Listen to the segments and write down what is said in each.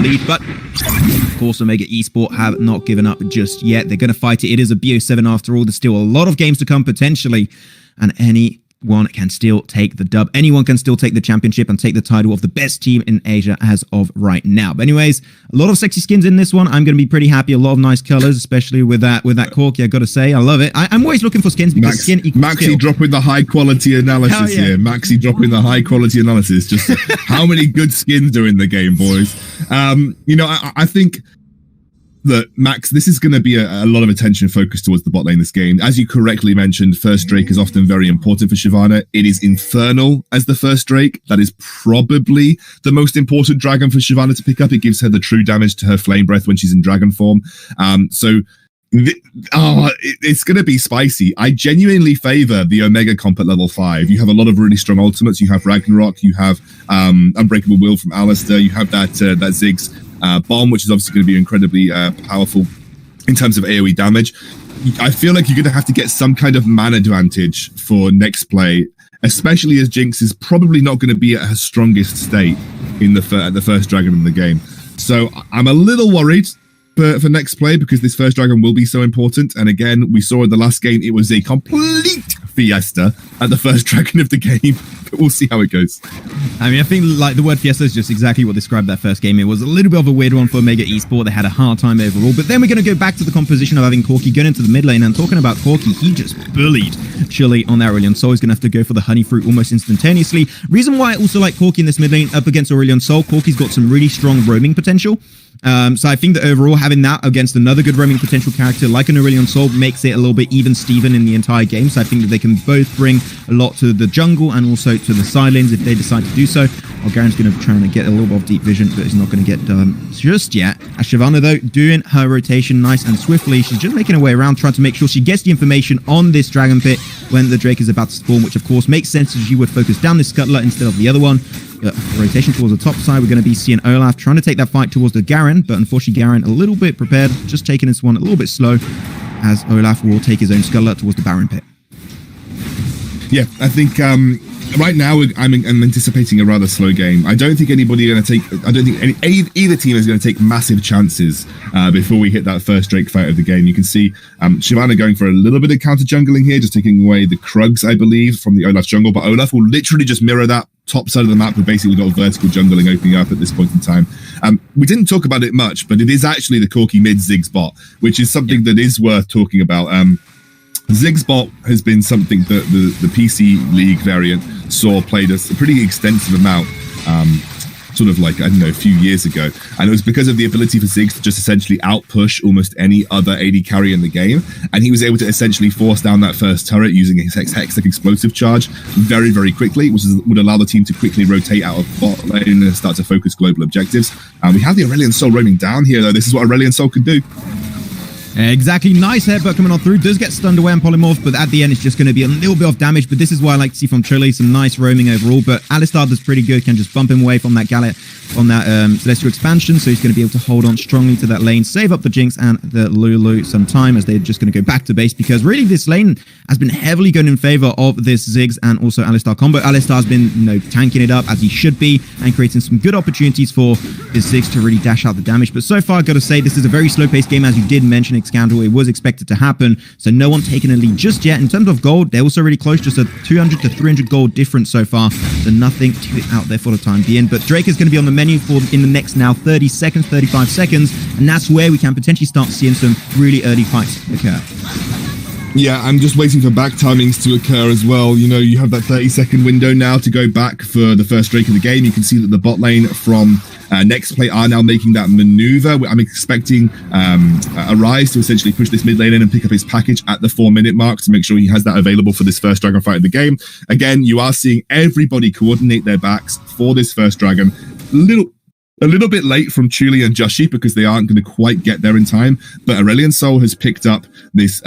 lead, but of course Omega Esports have not given up just yet. They're going to fight it. It is a BO7 after all. There's still a lot of games to come potentially, and anyone can still take the dub. Anyone can still take the championship and take the title of the best team in Asia as of right now. But anyways, a lot of sexy skins in this one. I'm going to be pretty happy. A lot of nice colors, especially with that Corki. I got to say, I love it. I'm always looking for skins because skin equals Maxi skill. dropping the high quality analysis here. Maxi dropping the high quality analysis. Just how many good skins are in the game, boys? I think that, Max, this is going to be a lot of attention focused towards the bot lane this game. As you correctly mentioned, first Drake is often very important for Shyvana. It is Infernal as the first Drake. That is probably the most important dragon for Shyvana to pick up. It gives her the true damage to her Flame Breath when she's in dragon form. It's going to be spicy. I genuinely favor the Omega comp at level 5. You have a lot of really strong ultimates. You have Ragnarok. You have Unbreakable Will from Alistair. You have that Ziggs bomb, which is obviously going to be incredibly powerful in terms of AoE damage. I feel like you're going to have to get some kind of man advantage for Nexplay, especially as Jinx is probably not going to be at her strongest state in the first dragon in the game. So I'm a little worried for Nexplay because this first dragon will be so important. And again, we saw in the last game, it was a complete fiesta at the first dragon of the game. But we'll see how it goes. I mean, I think like the word fiesta is just exactly what described that first game. It was a little bit of a weird one for Omega Esports. They had a hard time overall. But then we're going to go back to the composition of having Corki going into the mid lane. And talking about Corki, he just bullied Chile on that Aurelion Sol. He's going to have to go for the honey fruit almost instantaneously. Reason why I also like Corki in this mid lane up against Aurelion Sol, Corki's got some really strong roaming potential. So I think that overall having that against another good roaming potential character like an Aurelion Sol makes it a little bit even Steven in the entire game. So I think that they can both bring a lot to the jungle and also to the side lanes if they decide to do so. Garen's going to try and get a little bit of deep vision, but he's not going to get done just yet. As Shyvana, though, doing her rotation nice and swiftly. She's just making her way around, trying to make sure she gets the information on this Dragon Pit when the Drake is about to spawn, which of course makes sense as you would focus down this Scuttler instead of the other one. Rotation towards the top side, we're going to be seeing Olaf trying to take that fight towards the Garen, but unfortunately Garen a little bit prepared, just taking this one a little bit slow, as Olaf will take his own Scuttler towards the Baron Pit. Yeah, I think right now I'm anticipating a rather slow game. I don't think either team is going to take massive chances before we hit that first Drake fight of the game. You can see Shyvana going for a little bit of counter jungling here, just taking away the Krugs, I believe, from the Olaf jungle, but Olaf will literally just mirror that top side of the map. We've basically got vertical jungling opening up at this point in time. We didn't talk about it much, but it is actually the Corki mid Ziggs bot, which is something that is worth talking about. Ziggs bot has been something that the PC League variant saw played a pretty extensive amount, sort of like, I don't know, a few years ago. And it was because of the ability for Ziggs to just essentially outpush almost any other AD carry in the game. And he was able to essentially force down that first turret using his Hextech explosive charge very, very quickly, which would allow the team to quickly rotate out of bot lane and start to focus global objectives. We have the Aurelion Sol roaming down here, though. This is what Aurelion Sol could do. Exactly. Nice headbutt coming on through. Does get stunned away on Polymorph, but at the end it's just going to be a little bit of damage. But this is what I like to see from Chile. Some nice roaming overall. But Alistar does pretty good. Can just bump him away from that Celestial expansion. So he's going to be able to hold on strongly to that lane, save up the Jinx and the Lulu some time as they're just going to go back to base. Because really this lane has been heavily going in favor of this Ziggs and also Alistar combo. Alistar's been tanking it up as he should be and creating some good opportunities for this Ziggs to really dash out the damage. But so far, I've got to say, this is a very slow-paced game, as you did mention, Scandal. It was expected to happen, so no one taking a lead just yet. In terms of gold, they're also really close, just a 200 to 300 gold difference so far, so nothing too out there for the time being. But Drake is going to be on the menu for in the next now 30 seconds, 35 seconds, and that's where we can potentially start seeing some really early fights occur. Yeah, I'm just waiting for back timings to occur as well. You have that 30-second window now to go back for the first Drake of the game. You can see that the bot lane from Nexplay are now making that maneuver. I'm expecting Arise to essentially push this mid lane in and pick up his package at the 4-minute mark to make sure he has that available for this first dragon fight of the game. Again, you are seeing everybody coordinate their backs for this first dragon. A little bit late from Chuli and Joshi because they aren't going to quite get there in time. But Aurelion Sol has picked up this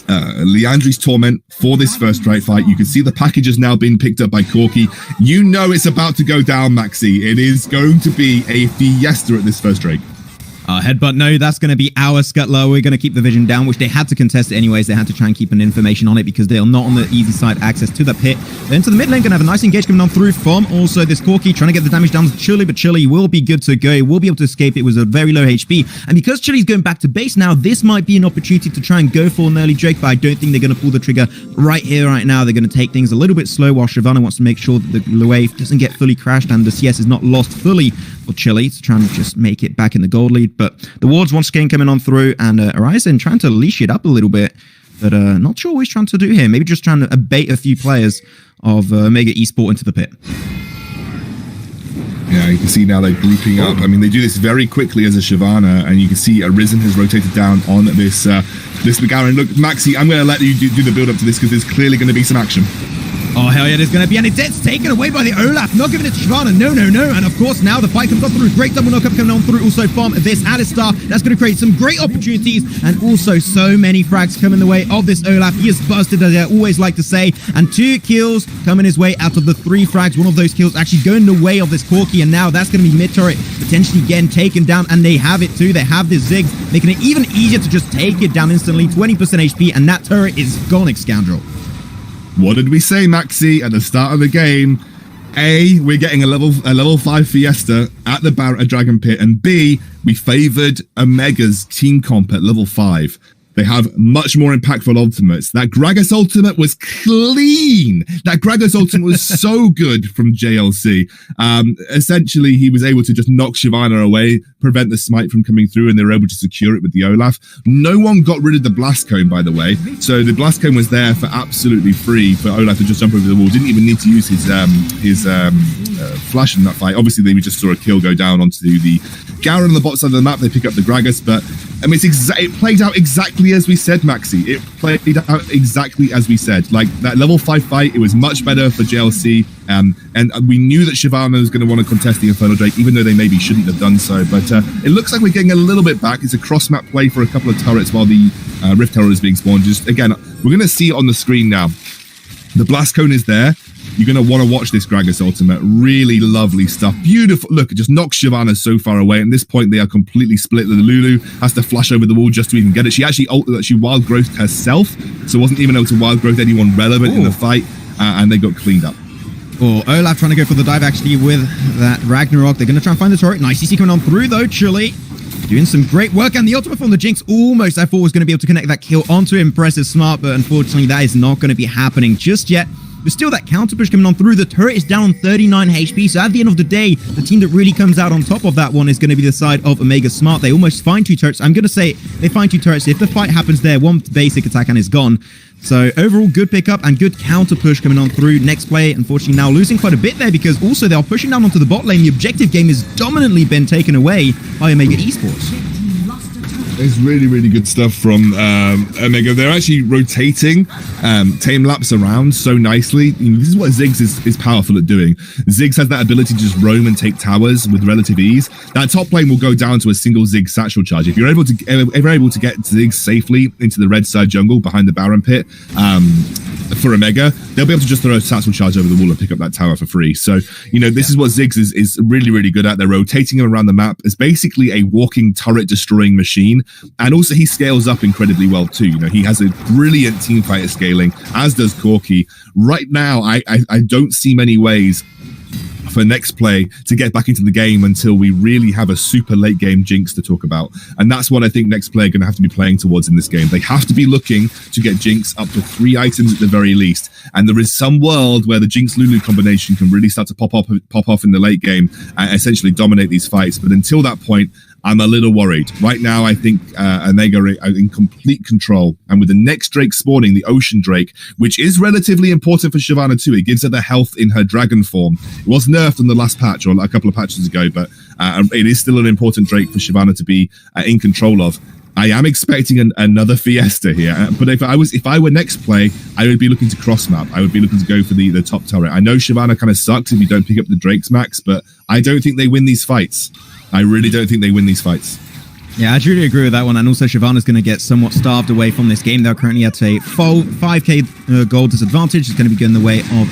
Liandry's Torment for this first Drake fight. You can see the package has now been picked up by Corki. You know it's about to go down, Maxi. It is going to be a fiesta at this first Drake. Headbutt, no, that's going to be our Scuttler. We're going to keep the vision down, which they had to contest it anyways. They had to try and keep an information on it because they are not on the easy side access to the pit. Then to the mid lane, going to have a nice engage coming on through from also this Corki, trying to get the damage down to Chili, but Chili will be good to go. He will be able to escape. It was a very low HP. And because Chili's going back to base now, this might be an opportunity to try and go for an early Drake, but I don't think they're going to pull the trigger right here, right now. They're going to take things a little bit slow while Shyvana wants to make sure that the wave doesn't get fully crashed and the CS is not lost fully for Chili to try and just make it back in the gold lead. But the wards once again coming on through, and Horizon trying to leash it up a little bit, but not sure what he's trying to do here. Maybe just trying to abate a few players of Mega Esports into the pit. Yeah, you can see now they're grouping up. I mean, they do this very quickly as a Shyvana, and you can see Arisen has rotated down on this this McGarren. Look, Maxi, I'm going to let you do the build up to this because there's clearly going to be some action. Oh, hell yeah, there's going to be, and it's taken away by the Olaf, not giving it to Shyvana, no. And of course, now the fight comes on through, great double knockup coming on through also from this Alistar. That's going to create some great opportunities, and also so many frags coming the way of this Olaf. He is busted, as I always like to say, and 2 kills coming his way out of the 3 frags. One of those kills actually going the way of this Corki, and now that's going to be mid-turret, potentially getting taken down, and they have it too. They have this Ziggs, making it even easier to just take it down instantly, 20% HP, and that turret is gone, Scoundrel. What did we say, Maxi, at the start of the game? A, we're getting a level 5 Fiesta at the Dragon Pit, and B, we favored Omega's team comp at level 5. They have much more impactful ultimates. That Gragas ultimate was clean. That Gragas ultimate was so good from JLC. Essentially, he was able to just knock Shyvana away, prevent the smite from coming through, and they were able to secure it with the Olaf. No one got rid of the blast cone, by the way. So the blast cone was there for absolutely free for Olaf to just jump over the wall. Didn't even need to use his flash in that fight. Obviously, they just saw a kill go down onto the Garen on the bot side of the map. They pick up the Gragas, but I mean, it played out exactly as we said, Maxi. It played out exactly as we said. Like that level 5 fight, it was much better for JLC, and we knew that Shyvana was going to want to contest the Infernal Drake, even though they maybe shouldn't have done so. But it looks like we're getting a little bit back. It's a cross-map play for a couple of turrets while the Rift Tower is being spawned. Just again, we're going to see it on the screen now. The blast cone is there. You're going to want to watch this Gragas ultimate. Really lovely stuff. Beautiful. Look, it just knocks Shyvana so far away. At this point, they are completely split. The Lulu has to flash over the wall just to even get it. She actually wild growthed herself, so wasn't even able to wild growth anyone relevant in the fight, and they got cleaned up. Oh, Olaf trying to go for the dive actually with that Ragnarok. They're going to try and find the turret. Nice CC coming on through though. Chili doing some great work, and the ultimate from the Jinx almost I thought was going to be able to connect that kill onto Impressive Smart, but unfortunately that is not going to be happening just yet. But still, that counter push coming on through. The turret is down on 39 HP. So at the end of the day, the team that really comes out on top of that one is going to be the side of Omega Smart. They almost find 2 turrets. I'm going to say they find 2 turrets. If the fight happens there, 1 basic attack and is gone. So overall, good pickup and good counter push coming on through. Nexplay, unfortunately, now losing quite a bit there because also they are pushing down onto the bot lane. The objective game has dominantly been taken away by Omega Esports. It's really, really good stuff from Omega. They're actually rotating tame laps around so nicely. You know, this is what Ziggs is powerful at doing. Ziggs has that ability to just roam and take towers with relative ease. That top lane will go down to a single Ziggs satchel charge. If you're able to get Ziggs safely into the red side jungle behind the Baron pit, for Omega, they'll be able to just throw a satchel charge over the wall and pick up that tower for free. So, you know, this is what Ziggs is really, really good at. They're rotating him around the map as basically a walking turret destroying machine. And also he scales up incredibly well too. You know, he has a brilliant team fighter scaling, as does Corki. Right now, I don't see many ways for Nexplay to get back into the game until we really have a super late game Jinx to talk about. And that's what I think Nexplay are going to have to be playing towards in this game. They have to be looking to get Jinx up to 3 items at the very least. And there is some world where the Jinx Lulu combination can really start to pop off in the late game and essentially dominate these fights. But until that point, I'm a little worried. Right now, I think Omega are in complete control. And with the next Drake spawning, the Ocean Drake, which is relatively important for Shyvana too. It gives her the health in her dragon form. It was nerfed on the last patch, or a couple of patches ago, but it is still an important Drake for Shyvana to be in control of. I am expecting another Fiesta here, but if I were Nexplay, I would be looking to cross map. I would be looking to go for the top turret. I know Shyvana kind of sucks if you don't pick up the Drakes max, but I don't think they win these fights. I really don't think they win these fights. Yeah, I truly agree with that one. And also, Shyvana's going to get somewhat starved away from this game. They're currently at a 5k gold disadvantage. It's going to be going the way of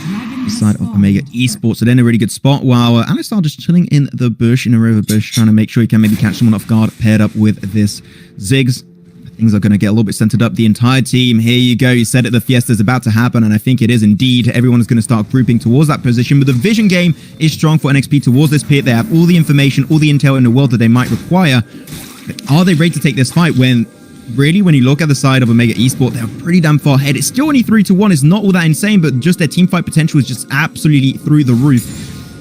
side of Omega Esports. So they're in a really good spot while Alistar just chilling in the bush, in a rover bush, trying to make sure he can maybe catch someone off guard paired up with this Ziggs. Things are going to get a little bit centered up. The entire team, here you go. You said it, the Fiesta's about to happen, and I think it is indeed. Everyone is going to start grouping towards that position, but the vision game is strong for NXP towards this pit. They have all the information, all the intel in the world that they might require. But are they ready to take this fight when... Really, when you look at the side of Omega Esports, they're pretty damn far ahead. It's still only 3-1. It's not all that insane, but just their team fight potential is just absolutely through the roof.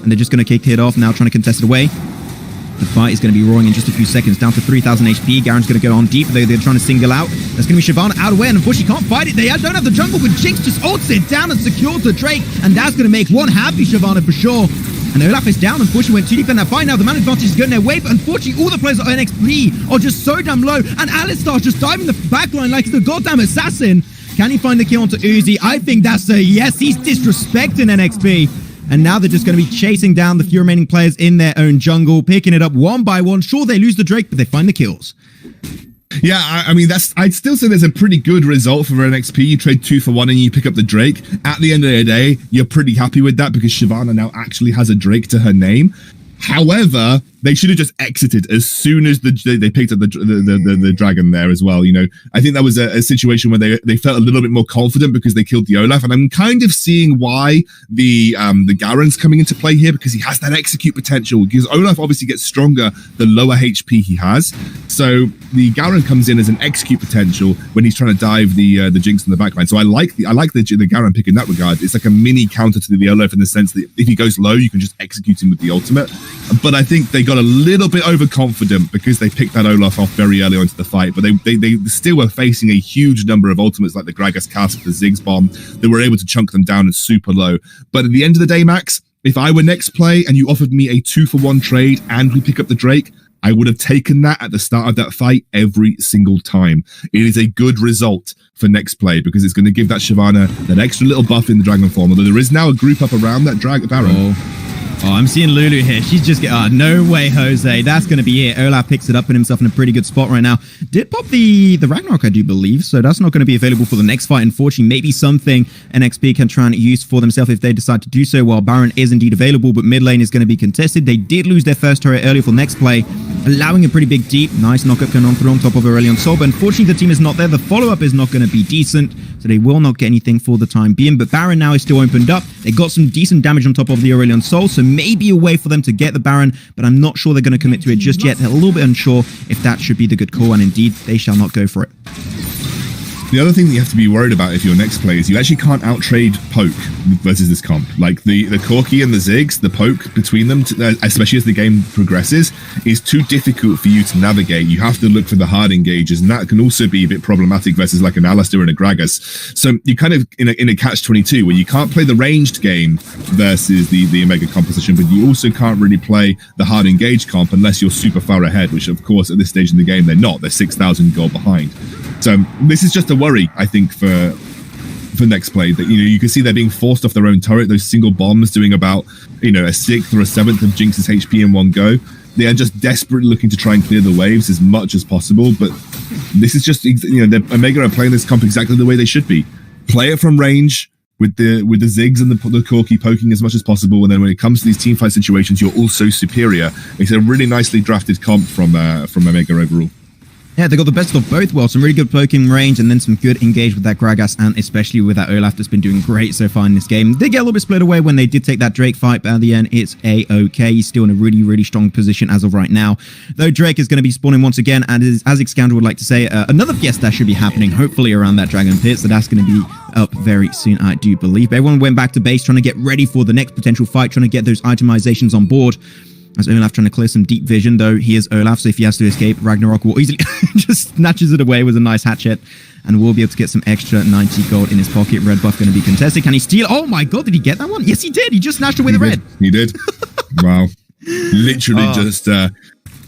And they're just going to kick it off now, trying to contest it away. The fight is going to be roaring in just a few seconds, down to 3,000 HP. Garen's going to go on deep. They're trying to single out. That's going to be Shyvana out of the way, and unfortunately can't fight it. They don't have the jungle, but Jinx just ults it down and secures the Drake, and that's going to make one happy Shyvana for sure. And Olaf is down. Unfortunately, went too deep in that fight. Now the man advantage is going their way, but unfortunately, all the players at NXP are just so damn low. And Alistar's just diving the backline like he's the goddamn assassin. Can he find the kill onto Uzi? I think that's a yes. He's disrespecting NXP. And now they're just going to be chasing down the few remaining players in their own jungle, picking it up one by one. Sure, they lose the Drake, but they find the kills. Yeah, I mean, I'd still say there's a pretty good result for NXP. You trade 2 for 1 and you pick up the Drake. At the end of the day, you're pretty happy with that because Shyvana now actually has a Drake to her name. However, they should have just exited as soon as they picked up the dragon there as well. You know, I think that was a situation where they felt a little bit more confident because they killed the Olaf, and I'm kind of seeing why the Garen's coming into play here, because he has that execute potential. Because Olaf obviously gets stronger the lower HP he has, so the Garen comes in as an execute potential when he's trying to dive the Jinx in the backline. So I like the Garen pick in that regard. It's like a mini counter to the Olaf in the sense that if he goes low, you can just execute him with the ultimate. But I think they got a little bit overconfident because they picked that Olaf off very early onto the fight. But they still were facing a huge number of ultimates like the Gragas Cast, the Ziggs Bomb. They were able to chunk them down at super low. But at the end of the day, Max, if I were Nexplay and you offered me a 2 for 1 trade and we pick up the Drake, I would have taken that at the start of that fight every single time. It is a good result for Nexplay because it's going to give that Shyvana that extra little buff in the Dragon form. Although there is now a group up around that Baron. Oh, I'm seeing Lulu here. She's just no way, Jose. That's going to be it. Olaf picks it up in himself in a pretty good spot right now. Did pop the Ragnarok, I do believe, so that's not going to be available for the next fight. Unfortunately, maybe something NXP can try and use for themselves if they decide to do so, while Baron is indeed available, but mid lane is going to be contested. They did lose their first turret earlier for Nexplay, allowing a pretty big deep. Nice knockup going on through on top of Aurelion Sol, but unfortunately the team is not there. The follow-up is not going to be decent, so they will not get anything for the time being, but Baron now is still opened up. They got some decent damage on top of the Aurelion Sol, so maybe a way for them to get the Baron, but I'm not sure they're going to commit to it just yet. They're a little bit unsure if that should be the good call, and indeed, they shall not go for it. The other thing that you have to be worried about if you're Nexplay is you actually can't outtrade poke versus this comp. Like the Corki and the Ziggs, the poke between them, especially as the game progresses, is too difficult for you to navigate. You have to look for the hard engages, and that can also be a bit problematic versus like an Alistar and a Gragas. So you're kind of in a catch-22 where you can't play the ranged game versus the Omega composition, but you also can't really play the hard engaged comp unless you're super far ahead, which of course at this stage in the game they're not. They're 6,000 gold behind. So this is just a worry, I think, for Nexplay, that you can see they're being forced off their own turret. Those single bombs doing about a 6th or a 7th of Jinx's HP in one go. They are just desperately looking to try and clear the waves as much as possible. But this is just Omega are playing this comp exactly the way they should be. Play it from range with the Ziggs and the Corki poking as much as possible, and then when it comes to these teamfight situations, you're also superior. It's a really nicely drafted comp from Omega overall. Yeah, they got the best of both worlds. Some really good poking range and then some good engage with that Gragas, and especially with that Olaf that's been doing great so far in this game. They get a little bit split away when they did take that Drake fight, but at the end, it's A-okay. He's still in a really, really strong position as of right now. Though Drake is going to be spawning once again, and as Xscoundrel would like to say, another Fiesta should be happening, hopefully around that Dragon Pit, so that's going to be up very soon, I do believe. But everyone went back to base trying to get ready for the next potential fight, trying to get those itemizations on board. As Olaf trying to clear some deep vision, though he is Olaf, so if he has to escape, Ragnarok will easily just snatches it away with a nice hatchet, and will be able to get some extra 90 gold in his pocket. Red buff going to be contested. Can he steal? Oh my god, did he get that one? Yes, he did. He just snatched away the red. He did. Wow. Literally just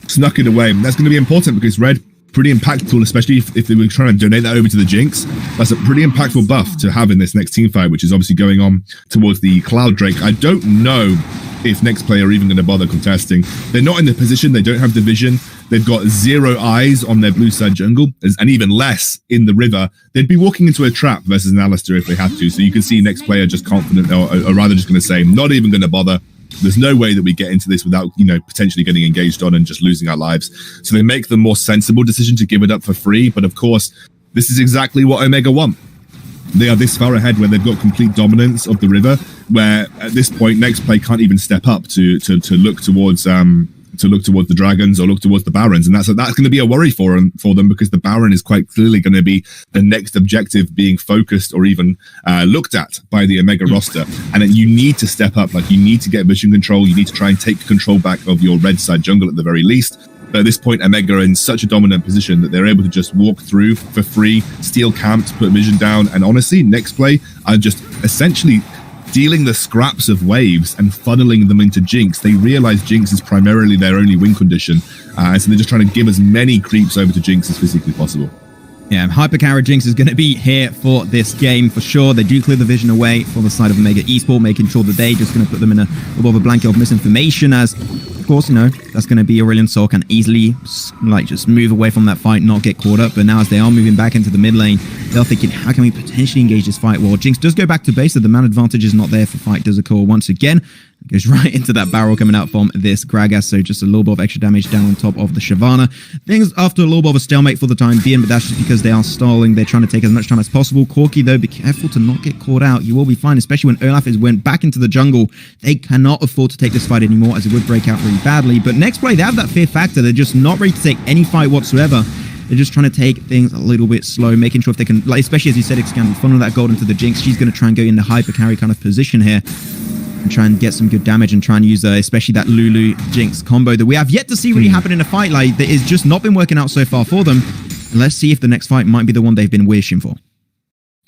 snuck it away. And that's going to be important because red pretty impactful, especially if they were trying to donate that over to the Jinx. That's a pretty impactful buff to have in this next team fight, which is obviously going on towards the Cloud Drake. I don't know if Nexplay are even going to bother contesting. They're not in the position, they don't have the vision. They've got 0 eyes on their blue side jungle, and even less in the river. They'd be walking into a trap versus an Alistar if they had to. So you can see Nexplay are just confident, or rather just going to say, not even going to bother. There's no way that we get into this without, potentially getting engaged on and just losing our lives. So they make the more sensible decision to give it up for free. But of course, this is exactly what Omega want. They are this far ahead where they've got complete dominance of the river, where at this point, Nexplay can't even step up to look towards the dragons or look towards the barons, and that's going to be a worry for them because the baron is quite clearly going to be the next objective being focused or even looked at by the Omega roster. And then you need to step up, like you need to get vision control, you need to try and take control back of your red side jungle at the very least. But at this point, Omega are in such a dominant position that they're able to just walk through for free, steal camps, put vision down, and honestly, Nexplay are just essentially dealing the scraps of waves and funneling them into Jinx. They realize Jinx is primarily their only win condition, so they're just trying to give as many creeps over to Jinx as physically possible. Yeah, Hypercarry Jinx is going to be here for this game for sure. They do clear the vision away for the side of Omega Esports, making sure that they just going to put them in a little bit of a blanket of misinformation, as of course, that's going to be Aurelion Sol can easily just move away from that fight, not get caught up. But now as they are moving back into the mid lane, they're thinking, how can we potentially engage this fight? Well, Jinx does go back to base, so the man advantage is not there for fight does occur once again. It goes right into that barrel coming out from this Gragas, so just a little bit of extra damage down on top of the Shyvana. Things after a little bit of a stalemate for the time being, but that's just because they are stalling. They're trying to take as much time as possible. Corki, though, be careful to not get caught out. You will be fine, especially when Olaf went back into the jungle. They cannot afford to take this fight anymore, as it would break out really badly. But Nexplay, they have that fear factor. They're just not ready to take any fight whatsoever. They're just trying to take things a little bit slow, making sure if they can, especially as you said, Xcandy, funnel that gold into the Jinx. She's going to try and go in the hyper carry kind of position here and try and get some good damage and try and use especially that Lulu Jinx combo that we have yet to see really happen in a fight. That has just not been working out so far for them. And let's see if the next fight might be the one they've been wishing for.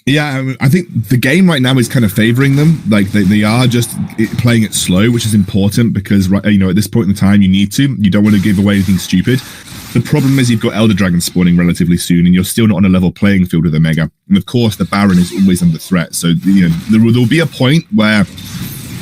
Yeah, I think the game right now is kind of favoring them. Like they are just playing it slow, which is important because at this point in time you need to. You don't want to give away anything stupid. The problem is you've got Elder Dragons spawning relatively soon, and you're still not on a level playing field with Omega. And of course, the Baron is always under threat. So there will be a point where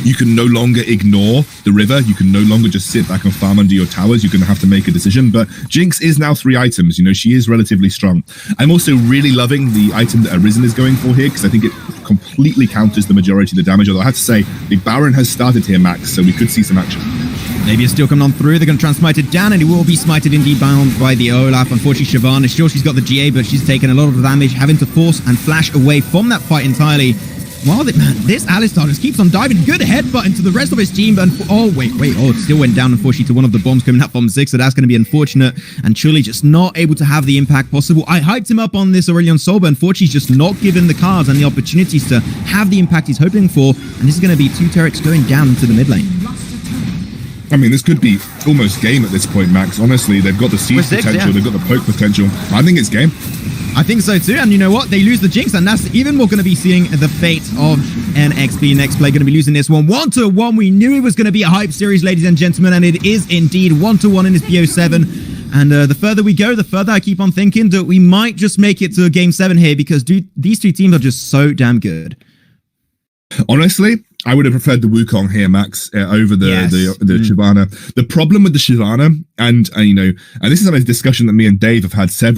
you can no longer ignore the river. You can no longer just sit back and farm under your towers. You're going to have to make a decision. But Jinx is now 3 items. She is relatively strong. I'm also really loving the item that Arisen is going for here because I think it completely counters the majority of the damage. Although I have to say, the Baron has started here, Max, so we could see some action. Maybe it's still coming on through. They're going to try and smite it down, and he will be smited indeed bound by the Olaf. Unfortunately, Shyvana, sure, she's got the GA, but she's taken a lot of damage, having to force and flash away from that fight entirely. Wow, this Alistar just keeps on diving. Good headbutt into the rest of his team. But it still went down, unfortunately, to one of the bombs coming up from 6. So that's going to be unfortunate. And Chuli just not able to have the impact possible. I hyped him up on this Aurelion Sol, but unfortunately, he's just not given the cards and the opportunities to have the impact he's hoping for. And this is going to be 2 Turrets going down into the mid lane. I mean, this could be almost game at this point, Max. Honestly, they've got the siege potential. They've got the poke potential. I think it's game. I think so too, and you know what? They lose the Jinx, and that's even more going to be seeing the fate of Nexplay going to be losing this one. 1-1. We knew it was going to be a hype series, ladies and gentlemen, and it is indeed 1-1 in this BO7. And the further we go, the further I keep on thinking that we might just make it to Game 7 here, because these 2 teams are just so damn good. Honestly, I would have preferred the Wukong here, Max, over the Shyvana. The problem with the Shyvana, and this is a discussion that me and Dave have had several